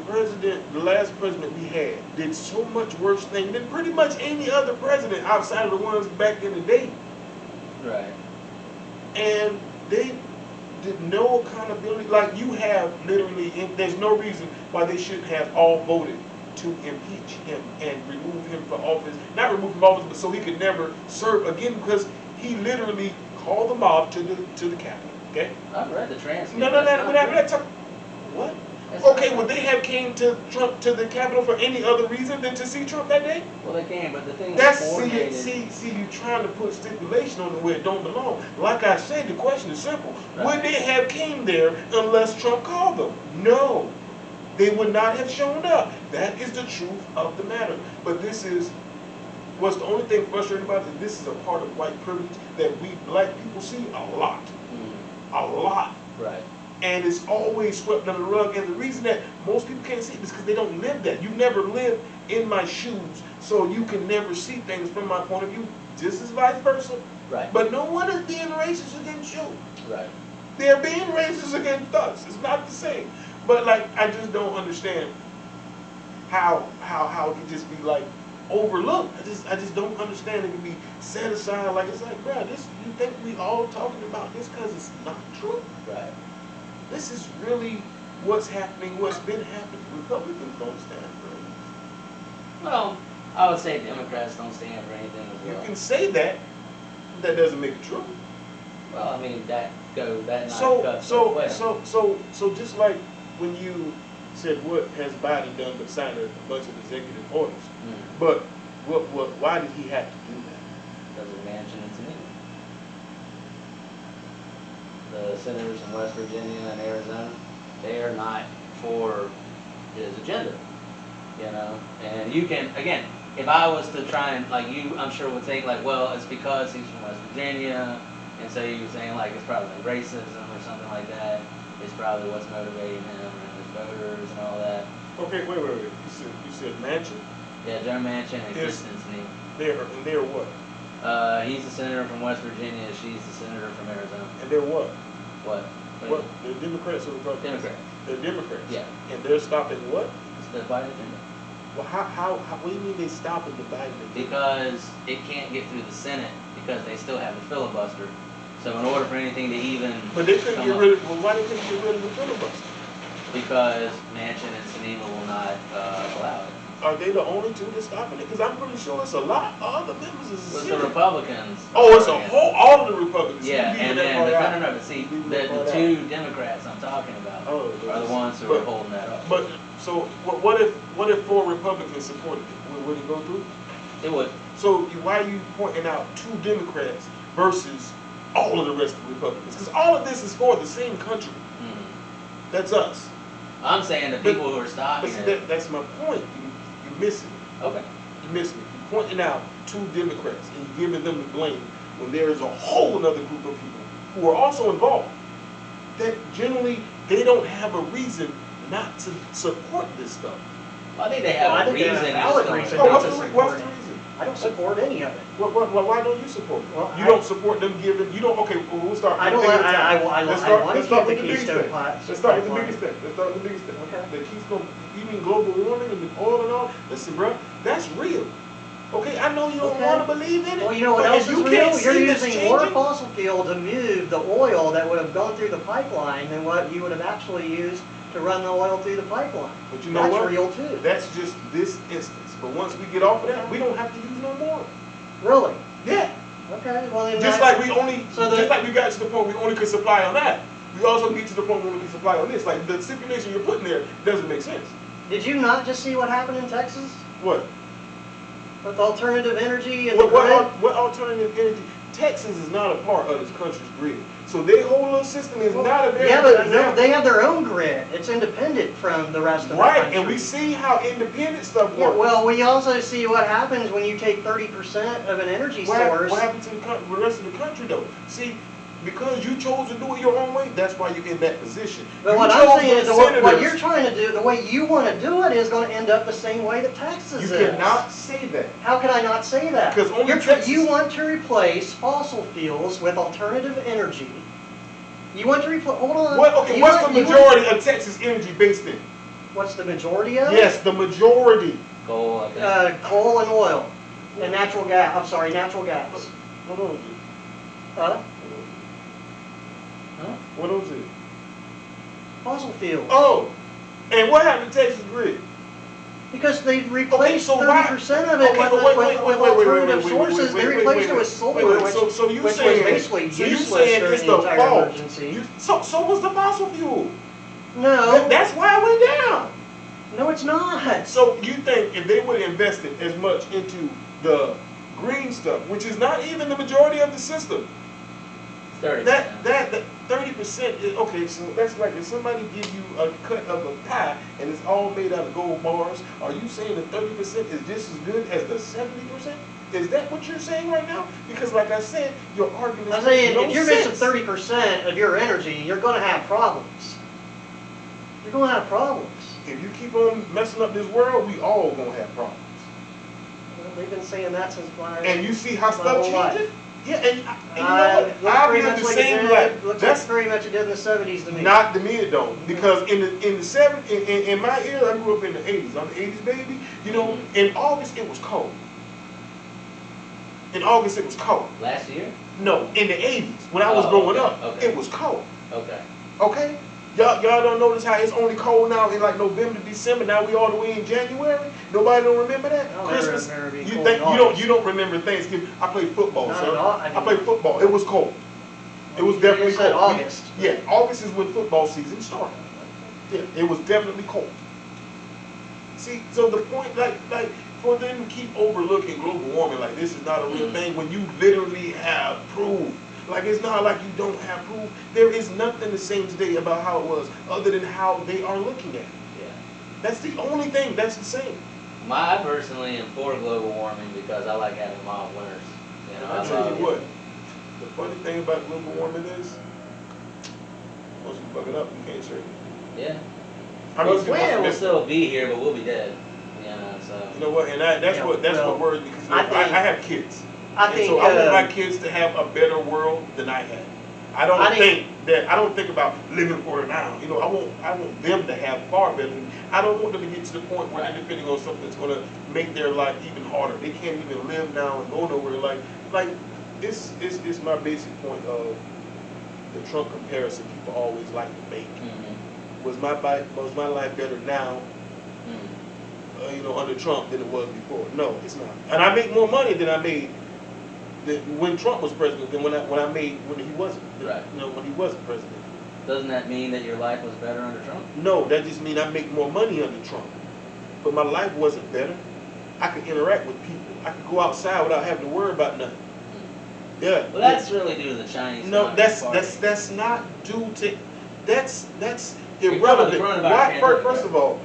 last president we had did so much worse thing than pretty much any other president outside of the ones back in the day. Right. And they did no accountability. Like you have literally, there's no reason why they shouldn't have all voted to impeach him and remove him from office. Not remove him from office, but so he could never serve again because he literally called the mob to the Capitol. Okay? I've read the transcript. No. What? Okay, would they have came to Trump to the Capitol for any other reason than to see Trump that day? Well, they can, but the thing That's is coordinated. see, you trying to put stipulation on it where it don't belong. Like I said, the question is simple: would they have came there unless Trump called them? No, they would not have shown up. That is the truth of the matter. But this is what's the only thing frustrating about it. This is a part of white privilege that we black people see a lot, a lot. Right. And it's always swept under the rug. And the reason that most people can't see it is because they don't live that. You never live in my shoes, so you can never see things from my point of view. Just as vice versa. Right. But no one is being racist against you. Right. They're being racist against us. It's not the same. But like, I just don't understand how it could just be like overlooked. I just don't understand it can be set aside. Like it's like, bro, this you think we all talking about this because it's not true? Right. This is really what's happening, what's been happening. Republicans don't stand for anything. Well, I would say Democrats don't stand for anything as well. You can say that, but that doesn't make it true. Well, I mean that not So just like when you said what has Biden done but signed a bunch of executive orders, but why did he have to do that? Because of Manchin and Tennessee. The senators in West Virginia and Arizona, they are not for his agenda, you know. And you can, again, if I was to try and, like you, I'm sure would think like, well, it's because he's from West Virginia, and so you were saying like it's probably racism or something like that. It's probably what's motivating him and his voters and all that. Okay, wait. You said Manchin? Yeah, Joe Manchin and Kristen Sinema. They're what? He's the senator from West Virginia. She's the senator from Arizona. And they're what? What? What? They're Democrats or Republicans? Democrats. They're Democrats. Yeah. And they're stopping what? It's the Biden agenda. Well, how what do you mean they stopping the Biden agenda? Because it can't get through the Senate because they still have the filibuster. So in order for anything to even But they couldn't get rid of, well, why they couldn't get rid of the filibuster? Because Manchin and Sinema will not allow it. Are they the only two that's stopping it? Because I'm pretty sure it's a lot of other members of the It's Senate. the Republicans. Oh, it's a whole, all of the Republicans. Yeah, You and leaving then, that part out. no, but see, the two Democrats I'm talking about are the ones who are holding that up. But, so, what if 4 Republicans supported it? Would it go through? It would. So, why are you pointing out 2 Democrats versus all of the rest of the Republicans? Because all of this is for the same country. Mm-hmm. That's us. I'm saying the people who are stopping it. That's my point. You're missing it. Okay. You're missing it. You're pointing out 2 Democrats and you're giving them the blame when there is a whole other group of people who are also involved that generally they don't have a reason not to support this stuff. Well, I think they have a reason. Valid reason Oh, not what's to the support it. reason? I don't support any of it. Why don't you support it? Well, you don't support them giving. You don't. Okay, well, we'll start. I don't. I want to keep the biggest Keystone thing. Pipeline. Let's start with the biggest thing. Okay. The Keystone. You mean global warming and the oil and all? Listen, bro, that's real. Okay, I know you don't want to believe in it. Well, you know what else is real? You're using changing more fossil fuel to move the oil that would have gone through the pipeline than what you would have actually used to run the oil through the pipeline. But you know that's what? Real too. That's just this instance. But once we get off of that, we don't have to use no more. Really? Yeah. Okay. Well, then Just like we only, so just like we got to the point we only could supply on that. We also get to the point where we can supply on this. Like the stipulation you're putting there doesn't make sense. Did you not just see what happened in Texas What? with alternative energy and the grid? What alternative energy? Texas is not a part of this country's grid. So their whole little system is not a very good example. They have their own grid. It's independent from the rest of the Right, country. and we see how independent stuff works. Yeah, well, we also see what happens when you take 30% of an energy source. What happened to the rest of the country, though? See, because you chose to do it your own way, that's why you're in that position. But what I'm saying is, what you're trying to do, the way you want to do it, is going to end up the same way that Texas is. You cannot say that. How can I not say that? Because only Texas. You want to replace fossil fuels with alternative energy. You want to replace. Hold on. What's the majority of Texas energy based in? What's the majority of? Yes, the majority. Coal, I think. Coal and oil, and natural gas. I'm sorry, natural gas. What else? Huh? What else is? Fossil fuels. Oh, and what happened to Texas grid? Because they replaced 30% of it with alternative sources. They replaced it with solar, which was basically useless during the entire emergency. So was the fossil fuel. No. That's why it went down. No, it's not. So you think if they would have invested as much into the green stuff, which is not even the majority of the system, 30%. that 30% is okay. So that's like if somebody gives you a cut of a pie and it's all made out of gold bars, are you saying the 30% is just as good as the 70%? Is that what you're saying right now? Because like I said, your argument. I'm saying no if you're sense. missing 30% of your energy, you're going to have problems. You're going to have problems. If you keep on messing up this world, we all gonna have problems. Well, they've been saying that since my And you see how my stuff whole life. changes? Yeah, and you know what? I live the same life. Looks That's like very much it did in the 70s to me. not to me it don't. Because in the 70s, in my era, I grew up in the 80s. I'm the 80s baby. You know, in August it was cold. In August it was cold. Last year? No, in the 80s, when I was growing up, okay. it was cold. Okay. Okay? Y'all don't notice how it's only cold now in like November, December. Now we all the way in January. Nobody don't remember that. Christmas. You don't remember Thanksgiving? I played football, Not sir. at all. I mean, played football. It was cold. It was definitely You said cold. August. Yeah, August is when football season started. Yeah, it was definitely cold. See, so the point, like for them to keep overlooking global warming, like this is not a real thing when you literally have proof. Like, it's not like you don't have proof. There is nothing the same today about how it was, other than how they are looking at it. Yeah. That's the only thing that's the same. I personally am for global warming because I like having mild winters. You know, I tell you what, the funny thing about global warming is, once you fuck it up, you can't straighten it. Yeah. I Well, mean, the planet will still be here, but we'll be dead. You know, so. You know what? And that's what worries me because I have kids. I think so I want my kids to have a better world than I had. I don't think about living for it now. You know, I want them to have far better. I don't want them to get to the point where they're depending on something that's gonna make their life even harder. They can't even live now and go nowhere. Like it's my basic point of the Trump comparison people always like to make. Mm-hmm. Was my life better now? Under Trump than it was before? No, it's not. And I make more money than I made when Trump was president than when I made when he wasn't. Right. When he wasn't president. Doesn't that mean that your life was better under Trump? No, that just means I make more money under Trump. But my life wasn't better. I could interact with people. I could go outside without having to worry about nothing. Yeah. Well, that's really due to the Chinese. No, that's not due to. That's irrelevant. Why? First of all,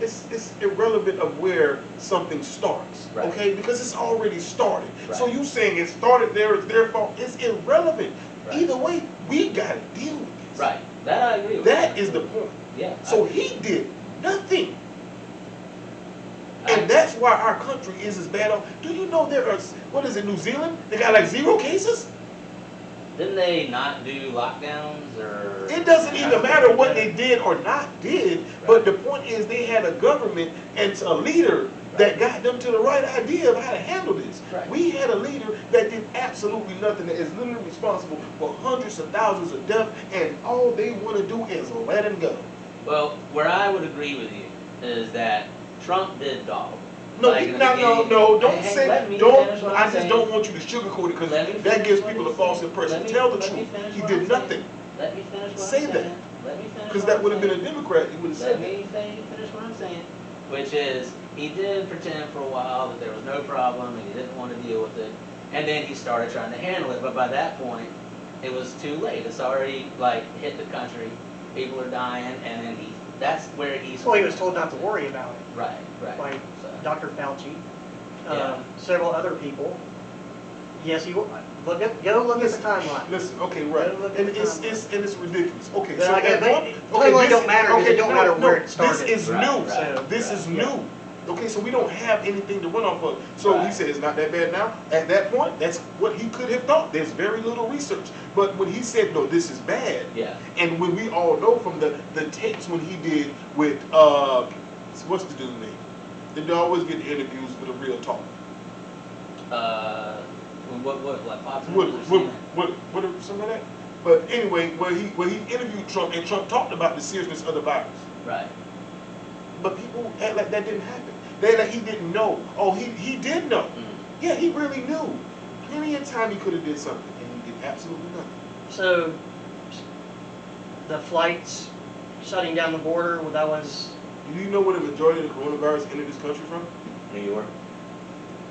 it's irrelevant of where something starts, right. Okay? Because it's already started. Right. So you saying it started there, it's their fault. It's irrelevant. Right. Either way, we got to deal with this. Right. That I agree with. That is the point. Yeah. So he did nothing. And that's why our country is as bad off. Do you know there are, what is it, New Zealand? They got like 0 cases? Didn't they not do lockdowns or? It doesn't even matter what they did or not did, right. But the point is they had a government and a leader that got them to the right idea of how to handle this. Right. We had a leader that did absolutely nothing, that is literally responsible for hundreds of thousands of deaths, and all they want to do is let him go. Well, where I would agree with you is that Trump did dog. No, don't say that. I just don't want you to sugarcoat it because that gives people a false impression. Tell the truth. He did nothing. Let me finish what say I'm that. saying. Let me finish. Because that would have been a Democrat. He would have said that. Let me finish what I'm saying. Which is, he did pretend for a while that there was no problem and he didn't want to deal with it. And then he started trying to handle it. But by that point, it was too late. It's already hit the country. People are dying, and then that's where he's. Well, he was told not to worry about it. Right. By Dr. Fauci, several other people. Yes, go look at the timeline. Listen, okay, right, and it's ridiculous. Okay, so it don't matter because it don't matter where it started. This is new. This is new. Okay, so we don't have anything to run off of. So he said it's not that bad now. At that point, that's what he could have thought. There's very little research. But when he said, no, this is bad, and when we all know from the tapes when he did with, what's the dude's name? They always get the interviews with a real talk. Like Fox? What, some of that? But anyway, where he interviewed Trump, and Trump talked about the seriousness of the virus. Right. But people act like that didn't happen. They act like he didn't know. Oh, he did know. Mm-hmm. Yeah, he really knew. Plenty of time he could have did something, and he did absolutely nothing. So, the flights shutting down the border, well, that was... Do you know where the majority of the coronavirus entered this country from? New York.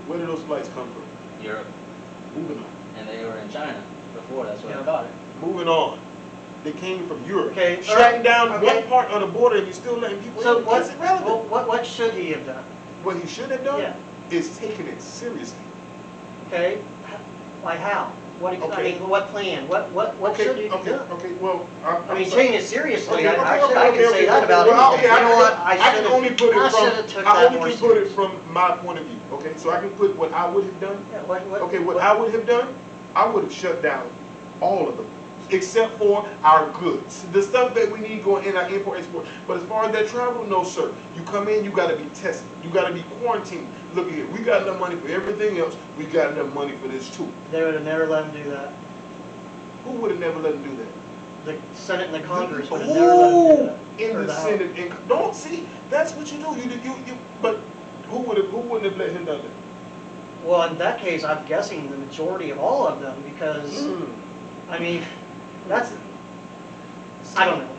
Where did those flights come from? Europe. Moving on. And they were in China before, that's where Yeah. they caught it. Moving on. They came from Europe. Okay, Shutting down okay. one part of the border and you're still letting people So in. what, That's irrelevant. what should he have done? What he should have done Yeah. is taken it seriously. Okay, like how? What, I Okay. mean, what plan? What should he have done? Okay, well, I mean, taking it seriously, Okay, I can say that about well, anything. okay, You know what? I can only put it I from, should've took I that only more can put it seriously. from my point of view, okay? So I can put what I would have done. Yeah, Okay, what I would have done, I would have shut down all of them, except for our goods. The stuff that we need going in our import, export. But as far as that travel, no sir. You come in, you gotta be tested. You gotta be quarantined. Look here, we got enough money for everything else. We got enough money for this too. They would have never let him do that. Who would have never let them do that? The Senate and the Congress would have never let him do that. In Or the House. Senate, don't see. That's what you do. You. But who wouldn't have let him do that? Well, in that case, I'm guessing the majority of all of them, because I mean, that's I don't know.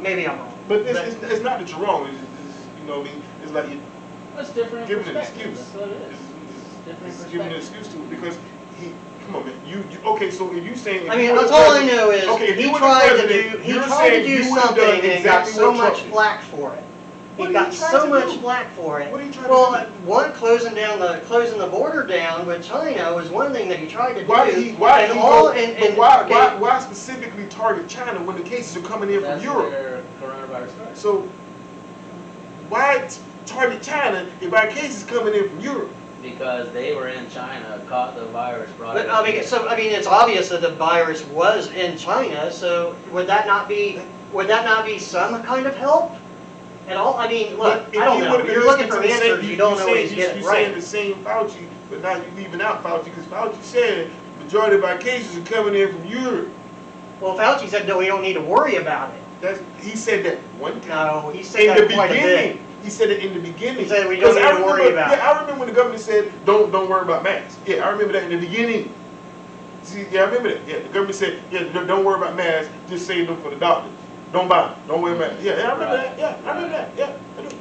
Maybe I'm wrong. But it's not that you're wrong. It's, you know what I mean? It's like you That's different giving an perspective. excuse. That's what it is. Different It's giving an perspective. excuse to it because he. Come on, man. You okay? So if you saying, I mean, that's all I know is if he you were the tried to president, do he you're tried to saying do you would've something done and got exactly so what much Trump did. flack for it. What He are you got trying so to much do? flack for it. What are you trying Well, to do? one closing the border down with China was one thing that he tried to do. Why specifically target China when the cases are coming in That's from Europe? where coronavirus started. So why target China if our cases coming in from Europe? Because they were in China, caught the virus, brought But it. I mean, it's obvious that the virus was in China. So would that not be some kind of help at all? I mean, look, But if I don't you know. would've been You're looking listening for to the answers. same- You don't always you're get it saying right. the same Fauci, but now you're leaving out Fauci because Fauci said the majority of our cases are coming in from Europe. Well, Fauci said no, we don't need to worry about it. He said that one time. No, he said In that the quite a bit. beginning. He said it in the beginning. He said we don't need to worry about it. Yeah, I remember when the government said, don't worry about masks. Yeah, I remember that in the beginning. See, yeah, I remember that. Yeah, the government said, yeah, don't worry about masks, just save them for the doctors. Don't buy them. Don't wear masks. Yeah, I remember that. Yeah, I remember that. Yeah, I do.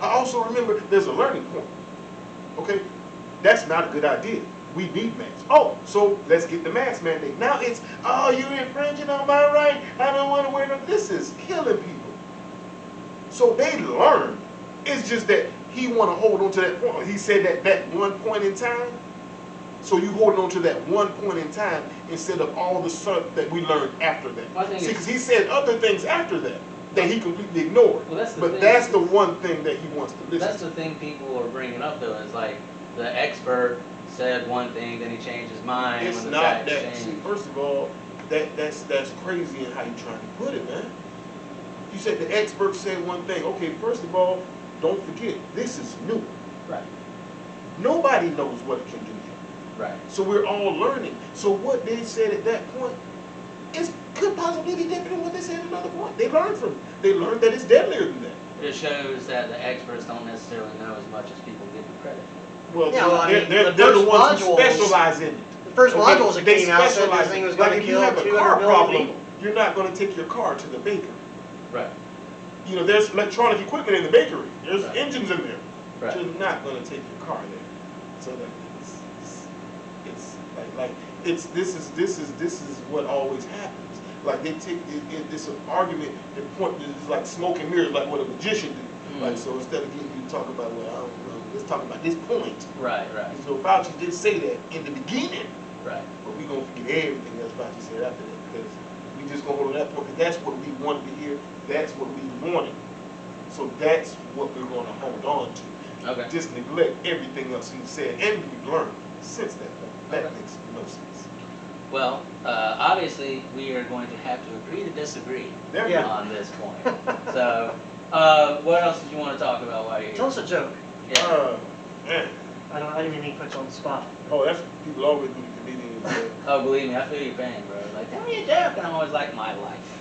I also remember there's a learning point. Okay? That's not a good idea. We need masks. Oh, so let's get the mask mandate. Now it's, oh, you're infringing on my right. I don't want to wear them. This is killing people. So they learn. It's just that he want to hold on to that point. He said that one point in time. So you holding on to that one point in time instead of all the stuff that we learned after that. See, because he said other things after that he completely ignored. Well, that's the but thing. that's the one thing that he wants to listen That's to. the thing people are bringing up though, is like the expert said one thing, then he changed his mind. It's when the not facts that. changed. See, first of all, that's crazy in how you trying to put it, man. You said the expert said one thing. Okay, first of all, don't forget, this is new. Right. Nobody knows what it can do yet. Right. So we're all learning. So what they said at that point could possibly be different than what they said at another point. They learned from it. They learned that it's deadlier than that. It shows that the experts don't necessarily know as much as people give them credit for. Well, Yeah, well, I mean, they're the the first ones who modules- specialize in it. The first Okay, modules that they came out said specialize this thing in was it. going Like to if you kill have a 200 car million problem, people. you're not going to take your car to the baker. Right. You know, there's electronic equipment in the bakery. There's Right. engines in there. Right. You're not going to take your car there. So that it's like this is what always happens. Like they take it's an argument. The point is like smoke and mirrors, like what a magician do. Like so, instead of getting you to talk about well, I don't know, let's talk about this point. Right. Right. So Fauci did say that in the beginning. Right. But we gonna forget everything else Fauci said after that because we just gonna hold on that point because that's what we wanted to hear. That's what we wanted. So that's what we're gonna hold on to. Okay. Just neglect everything else he said, and we've learned since that point. That Okay. makes no sense. Well, obviously we are going to have to agree to disagree There we Yeah. go. on this point. So, what else did you want to talk about while you're Tell here? us a joke. Yeah. Man. I didn't mean to put you on the spot. Oh, that's people always do the comedians. Oh, believe me, I feel your pain, bro. Like, tell me a joke, and I'm always like, my life.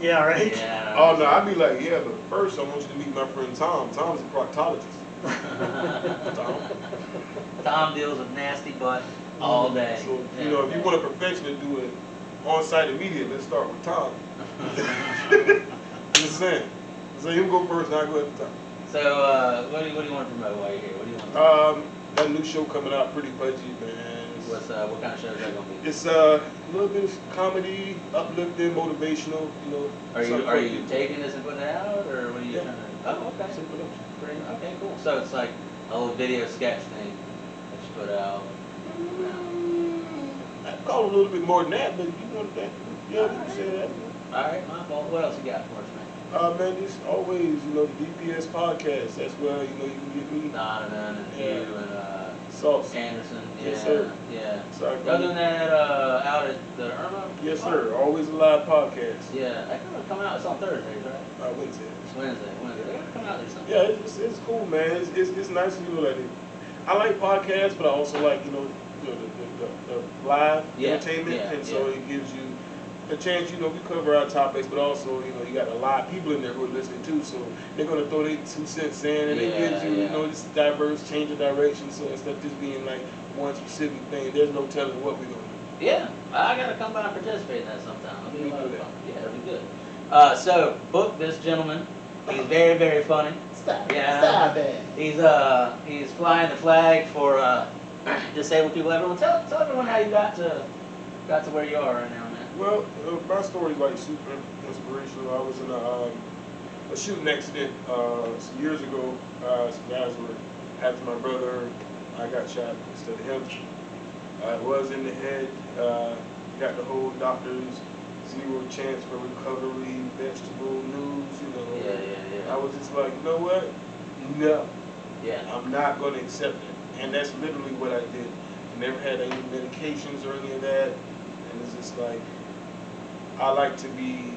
Yeah, right? Yeah. Oh no, I'd be like, yeah, but first I want you to meet my friend Tom. Tom's a proctologist. Tom. Tom deals with nasty butt all day. So you know, if you want a professional to do it on-site immediate, let's start with Tom. Just saying. So you go first, and I go at the top. So, what do you want to promote while you're here? What do you want to promote? That new show coming out, pretty Pudgee, man. What kind of show is that gonna be? It's a little bit of comedy, uplifting, motivational. You know. Are you taking this and putting it out, or what are you trying to? Oh, okay. Okay, cool. So it's like a little video sketch thing that you put out. I'd call it a little bit more than that, but you want that? Yeah, you can say that. All right, my fault. What else you got for us, man? Man, it's always, you know, the Dps Podcast. That's where, you know, you can get me. Donovan and you and Sauce. Anderson. Yes, sir. Yeah. Sorry. Y'all doing that out at the Irma? Yes, sir. Always a live podcast. Yeah. That gonna come out. It's on Thursdays, right? Wednesday. Wednesday. They're gonna come out there sometime. Yeah, it's cool, man. It's nice, you know, like I like podcasts, but I also like, you know, the live entertainment, and so it gives you a chance. You know, we cover our topics, but also, you know, you got a lot of people in there who are listening too, so they're gonna throw their 2 cents in, and it gives you, you know, this diverse change of direction. So instead of just being like one specific thing, there's no telling what we're gonna do. Yeah, I gotta come by and participate in that sometime. It'll be a lot of fun. Yeah, it'll be good. So book this gentleman. He's very, very funny. Stop it. He's flying the flag for disabled people. Everyone, tell everyone how you got to where you are right now, man. Well, my story is like super inspirational. I was in a shooting accident some years ago. Some guys were after my brother. I got shot instead of him. I was in the head. Got the whole doctors. 0 chance for recovery, vegetable news, you know. Yeah. I was just like, you know what? No. Yeah. I'm not going to accept it. And that's literally what I did. I never had any medications or any of that. And it's just like, I like to be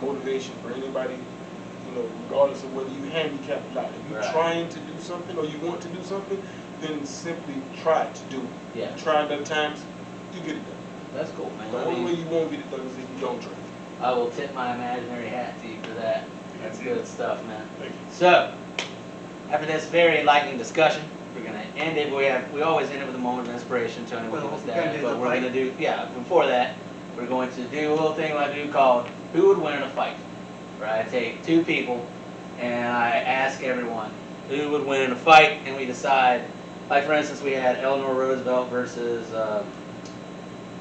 motivation for anybody, you know, regardless of whether you're handicapped or not. If you're trying to do something or you want to do something, then simply try to do it. Yeah. Try enough times, you get it done. That's cool, man. The only way you won't get it done is if you don't try. I will tip my imaginary hat to you for that. That's good stuff, man. Thank you. So, after this very enlightening discussion, we're gonna end it. We always end it with a moment of inspiration. Tony will give us that, but we're gonna do before that, we're going to do a little thing I do called Who Would Win in a Fight. Right? I take 2 people and I ask everyone who would win in a fight, and we decide. Like for instance, we had Eleanor Roosevelt versus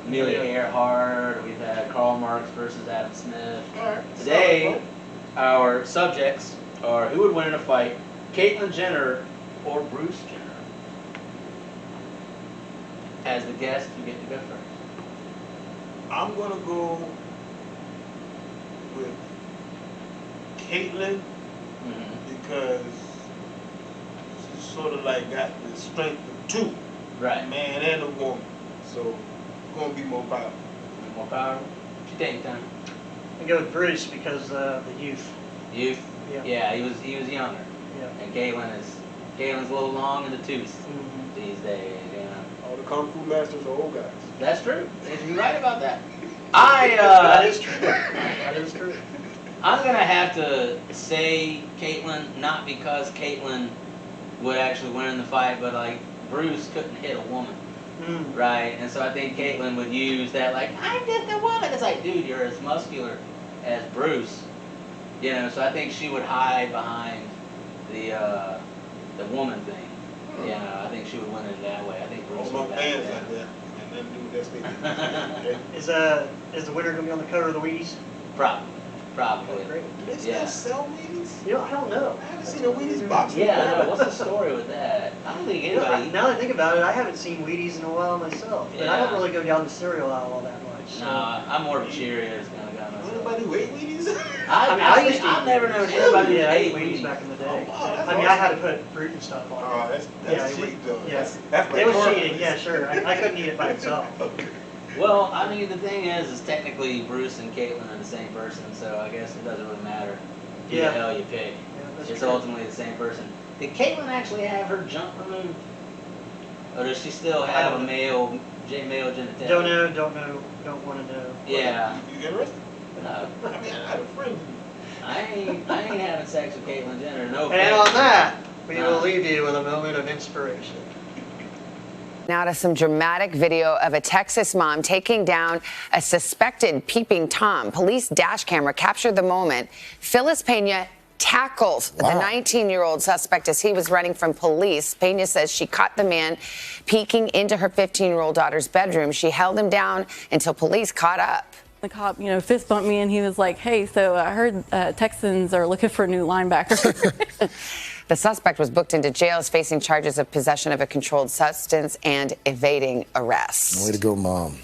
Amelia Earhart. We've had Karl Marx versus Adam Smith. Today, our subjects are who would win in a fight, Caitlyn Jenner or Bruce Jenner. As the guest, you get to go first. I'm going to go with Caitlyn because she's sort of like got the strength of 2. Right. A man and a woman. So going to be more powerful. More powerful? What you think, Tony? I go with Bruce because the youth. Youth? Yeah. He was younger. Yeah. And Caitlyn's a little long in the tooth these days, you know. All the Kung Fu masters are old guys. That's true. You're right about that. That is true. That is true. I'm going to have to say Caitlyn, not because Caitlyn would actually win in the fight, but like Bruce couldn't hit a woman. Right? And so I think Caitlyn would use that, like, I'm just a woman. It's like, dude, you're as muscular as Bruce. You know, so I think she would hide behind the woman thing. You know, I think she would win it that way. I think Bruce would back fans that. out there. And then do that's okay. Is the winner going to be on the cover of the Wheaties? Probably. Great. Do they still sell Wheaties? You know, I don't know. I haven't seen a Wheaties box. Yeah, I know. What's the story with that? I don't think anybody... Now that I think about it, I haven't seen Wheaties in a while myself. But I don't really go down the cereal aisle all that much. So. No, I'm more of a Cheerios kind of guy myself. Anybody who ate Wheaties? I've never known anybody who I ate ate Wheaties back in the day. Oh, wow, I mean, I had to put fruit and stuff on it. Oh, that's cheating though. Yeah. That's It was cheating, yeah, sure. I couldn't eat it by itself. Well, I mean, the thing is technically Bruce and Caitlyn are the same person, so I guess it doesn't really matter who the hell you pick. Yeah, it's ultimately the same person. Did Caitlyn actually have her junk removed? Or does she still have a male genitalia? Don't want to know. Yeah. You interested? No. I mean, I had a friend. I ain't having sex with Caitlyn Jenner. No. And on that, we will leave you with a moment of inspiration. Now to some dramatic video of a Texas mom taking down a suspected peeping Tom. Police dash camera captured the moment. Phyllis Pena tackles the 19-year-old suspect as he was running from police. Pena says she caught the man peeking into her 15-year-old daughter's bedroom. She held him down until police caught up. The cop, fist bumped me, and he was like, hey, so I heard Texans are looking for a new linebacker. The suspect was booked into jail, is facing charges of possession of a controlled substance and evading arrest. Way to go, Mom.